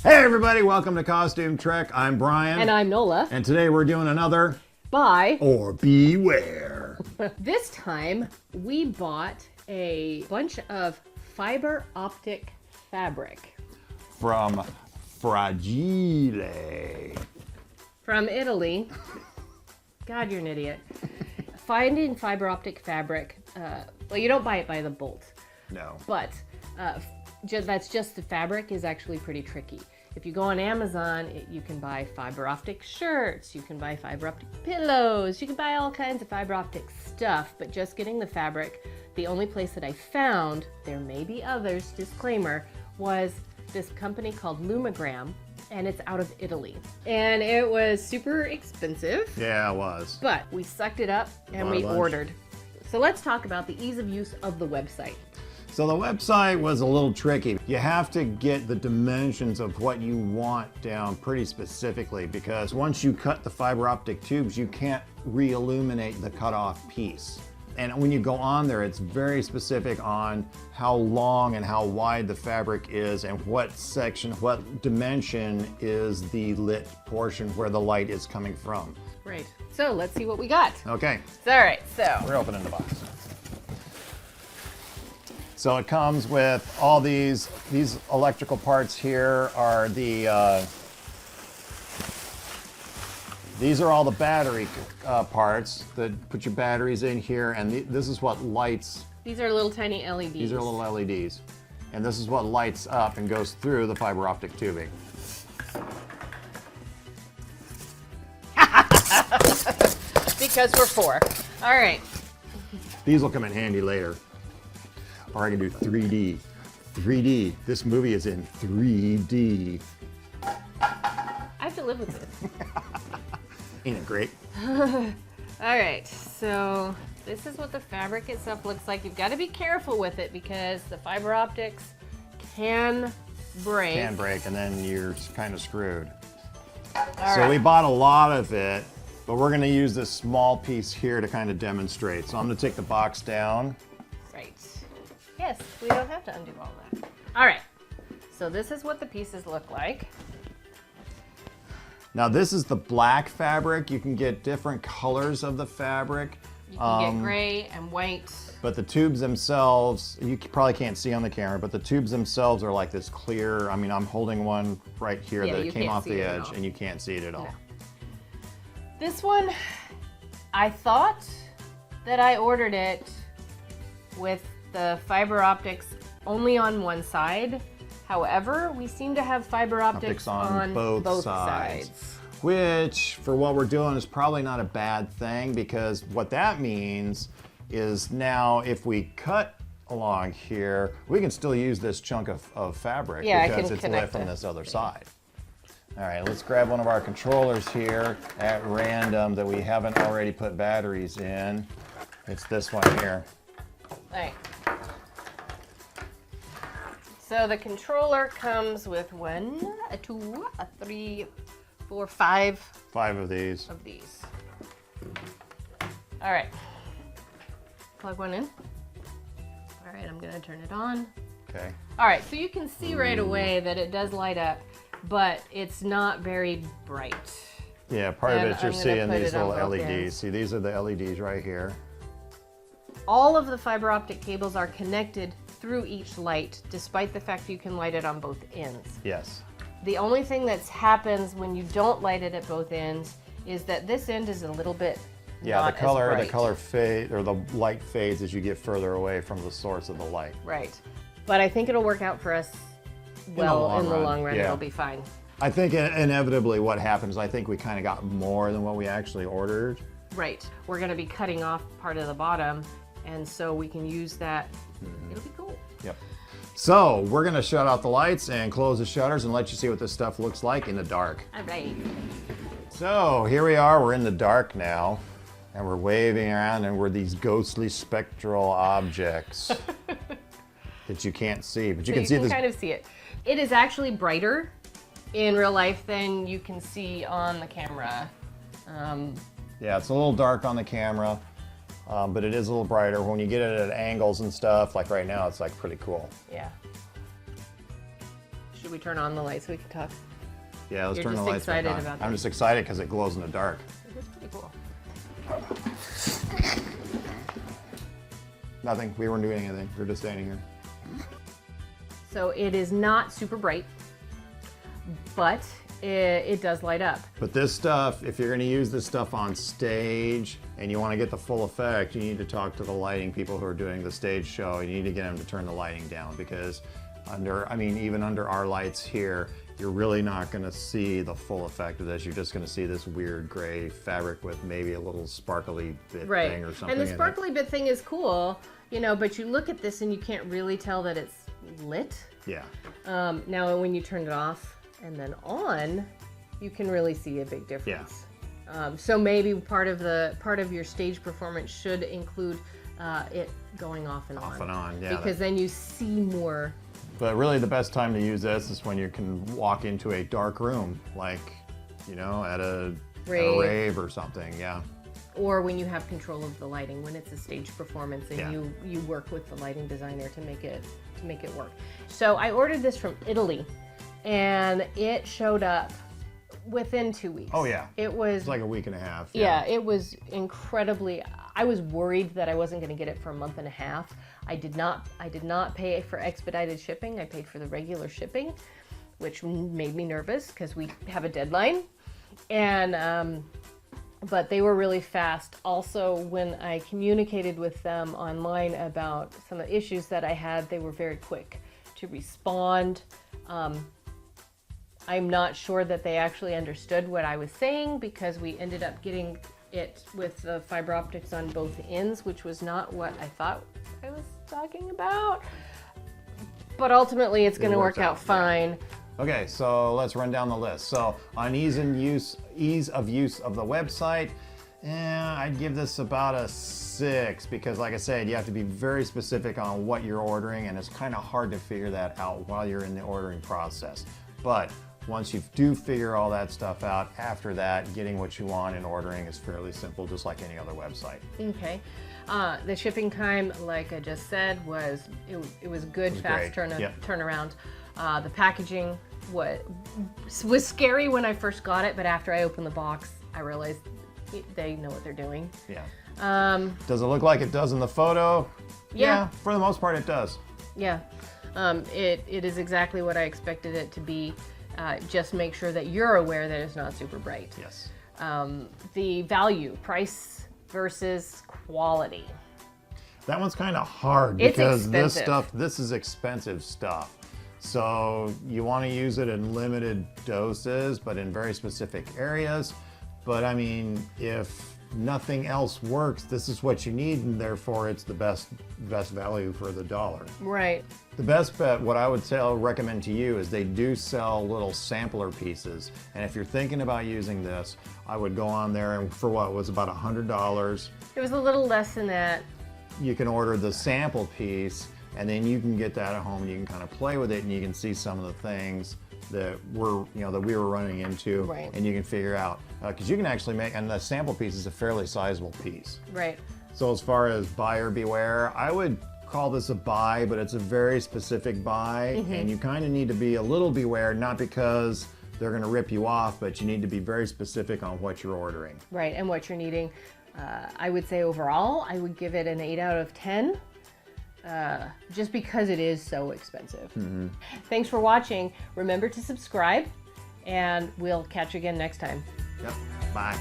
Hey everybody, welcome to Costume Trek. I'm Brian. And I'm Nola. And today we're doing another Buy or Beware. This time we bought a bunch of fiber optic fabric. From Fragile. From Italy. God, you're an idiot. Finding fiber optic fabric, well, you don't buy it by the bolt. No. But that's just the fabric is actually pretty tricky. If you go on Amazon, you can buy fiber optic shirts, you can buy fiber optic pillows, you can buy all kinds of fiber optic stuff, but just getting the fabric, the only place that I found, there may be others, disclaimer, was this company called Lumagram, and it's out of Italy. And it was super expensive. Yeah, it was. But we sucked it up and we ordered. So let's talk about the ease of use of the website. So the website was a little tricky. You have to get the dimensions of what you want down pretty specifically, because once you cut the fiber optic tubes, you can't re-illuminate the cutoff piece. And when you go on there, it's very specific on how long and how wide the fabric is and what section, what dimension is the lit portion where the light is coming from. Right. So let's see what we got. Okay. All right, so we're opening the box. So it comes with all these electrical parts here are the, these are all the battery parts that put your batteries in here, and this is what lights. These are little tiny LEDs. These are little LEDs. And this is what lights up and goes through the fiber optic tubing. Because we're four. All right. These will come in handy later. Or I can do 3D. 3D. This movie is in 3D. I have to live with this. Ain't it great? All right, so this is what the fabric itself looks like. You've got to be careful with it because the fiber optics can break. Can break, and then you're kind of screwed. All so right. we bought a lot of it, but we're going to use this small piece here to kind of demonstrate. So I'm going to take the box down. Right. Yes, we don't have to undo all that. All right, so this is what the pieces look like. Now this is the black fabric. You can get different colors of the fabric. You can get gray and white. But the tubes themselves, you probably can't see on the camera, but the tubes themselves are like this clear. I mean, I'm holding one right here that came off the edge, and you can't see it at all. No. This one, I thought that I ordered it with the fiber optics only on one side. However, we seem to have fiber optics on both sides. Which, for what we're doing, is probably not a bad thing, because what that means is now if we cut along here, we can still use this chunk of fabric because it's lit from this other side. All right, let's grab one of our controllers here at random that we haven't already put batteries in. It's this one here. All right. So the controller comes with 1, a 2, a 3, 4, 5. 5 of these. All right. Plug one in. All right, I'm gonna turn it on. Okay. All right, so you can see right away that it does light up, but it's not very bright. Yeah, part of it you're seeing these little LEDs. Ends. See, these are the LEDs right here. All of the fiber optic cables are connected through each light, despite the fact you can light it on both ends. Yes. The only thing that happens when you don't light it at both ends is that this end is a little bit not the color as bright. fade, or the light fades as you get further away from the source of the light. Right. But I think it'll work out for us well in the long run. Yeah. It'll be fine. I think inevitably what happens, I think we kind of got more than what we actually ordered. Right. We're going to be cutting off part of the bottom, and so we can use that. It'll be cool. Yep. So we're going to shut out the lights and close the shutters and let you see what this stuff looks like in the dark. All right. So here we are, we're in the dark now, and we're waving around, and we're these ghostly spectral objects that you can't see, but you can see this. Kind of see it. It is actually brighter in real life than you can see on the camera. Yeah, it's a little dark on the camera, but it is a little brighter. When you get it at angles and stuff, like right now, it's like pretty cool. Yeah. Should we turn on the light so we can talk? Yeah, let's You're turn the just lights back excited on. about I'm this. just excited because it glows in the dark. It's pretty cool. Nothing. We weren't doing anything. We were just standing here. So it is not super bright, but it does light up. But this stuff, if you're going to use this stuff on stage and you want to get the full effect, you need to talk to the lighting people who are doing the stage show. You need to get them to turn the lighting down because even under our lights here, you're really not going to see the full effect of this. You're just going to see this weird gray fabric with maybe a little sparkly bit thing or something. And the sparkly bit thing is cool, you know, but you look at this and you can't really tell that it's lit. Yeah. Now when you turn it off and then on, you can really see a big difference. Yeah. So maybe part of your stage performance should include it going off and on. Off and on, yeah. Because then you see more. But really the best time to use this is when you can walk into a dark room, like, you know, at a rave or something, yeah. Or when you have control of the lighting, when it's a stage performance and you work with the lighting designer to make it work. So I ordered this from Italy and it showed up within 2 weeks. Oh yeah. It was like a week and a half. Yeah, it was incredibly. I was worried that I wasn't going to get it for a month and a half. I did not pay for expedited shipping. I paid for the regular shipping, which made me nervous because we have a deadline. And but they were really fast. Also, when I communicated with them online about some of the issues that I had, they were very quick to respond. I'm not sure that they actually understood what I was saying because we ended up getting it with the fiber optics on both ends, which was not what I thought I was talking about. But ultimately, it's going to work out fine. Okay, so let's run down the list. So on ease of use of the website, I'd give this about a 6 because, like I said, you have to be very specific on what you're ordering, and it's kind of hard to figure that out while you're in the ordering process. But once you do figure all that stuff out, after that, getting what you want and ordering is fairly simple, just like any other website. Okay. The shipping time, like I just said, was good, fast turnaround. The packaging was scary when I first got it, but after I opened the box, I realized they know what they're doing. Yeah. Does it look like it does in the photo? Yeah, for the most part it does. Yeah. It is exactly what I expected it to be. Just make sure that you're aware that it's not super bright. Yes. The value, price versus quality. That one's kind of hard because this is expensive stuff. So you want to use it in limited doses, but in very specific areas. But I mean, if nothing else works, this is what you need, and therefore it's the best value for the dollar. Right. The best bet, what I would recommend to you is they do sell little sampler pieces. And if you're thinking about using this, I would go on there and for what was about $100. It was a little less than that. You can order the sample piece and then you can get that at home and you can kind of play with it and you can see some of the things that we were running into, right. And you can figure out, because you can actually make, and the sample piece is a fairly sizable piece. Right. So as far as buyer beware, I would call this a buy, but it's a very specific buy, and you kind of need to be a little beware, not because they're going to rip you off, but you need to be very specific on what you're ordering. Right, and what you're needing. I would say overall, I would give it an 8 out of 10. Just because it is so expensive. Thanks for watching. Remember to subscribe, and we'll catch you again next time. Yep. Bye.